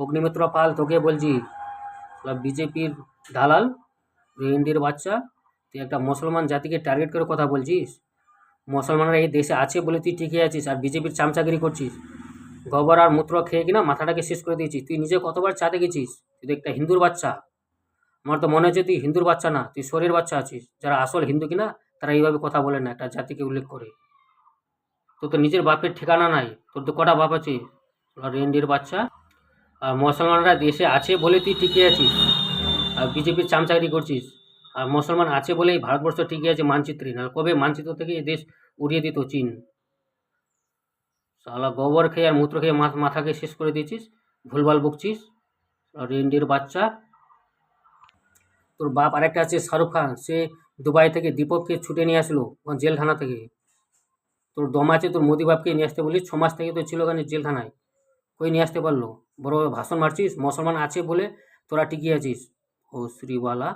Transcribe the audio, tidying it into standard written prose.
অগ্নিমিত্র পাল তোকে বলছি, বিজেপির দালাল, রেন্ডির বাচ্চা, তুই একটা মুসলমান জাতিকে টার্গেট করে কথা বলছিস। মুসলমানরা এই দেশে আছে বলে তুই টিকে আছিস আর বিজেপির চামচাগিরি করছিস। গোবর আর মূত্র খেয়ে কিনা মাথাটাকে শেষ করে দিয়েছিস। তুই নিজে কতবার চা দেখেছিস? তুই তো একটা হিন্দুর বাচ্চা। আমার তো মনে হচ্ছে তুই হিন্দুর বাচ্চা না, তুই শরীর বাচ্চা আছিস। যারা আসল হিন্দু কিনা তারা এইভাবে কথা বলে না একটা জাতিকে উল্লেখ করে। তোর তো নিজের বাপের ঠিকানা নাই, তোর তো কটা বাপ আছে? রেন্ডির বাচ্চা। আর মুসলমানরা দেশে আছে বলে তুই টিকে আছিস আর বিজেপির চামচাগিরি করছিস। আর মুসলমান আছে বলেই ভারতবর্ষ টিকে আছে মানচিত্রে, না কবে মানচিত্র থেকে এই দেশ উড়িয়ে দিত চীন। শালা গোবর খেয়ে আর মূত্র খেয়ে মাথাকে শেষ করে দিয়েছিস, ভুলভাল বকছিস। রেন্ডির বাচ্চা। তোর বাপ আরেকটা আছে শাহরুখ খান, সে দুবাই থেকে দীপককে ছুটে নিয়ে আসলো জেলখানা থেকে। তোর দম আছে তোর মোদি বাপকে নিয়ে আসতে বলি, 6 মাস থেকে তো ছিল ওখানে জেলখানায়, কই নিয়ে আসতে পারলো? বড় ভাষণ মারছিস, মুসলমান আছে বলে তোরা টিকে আছিস। ও শ্রীবালা।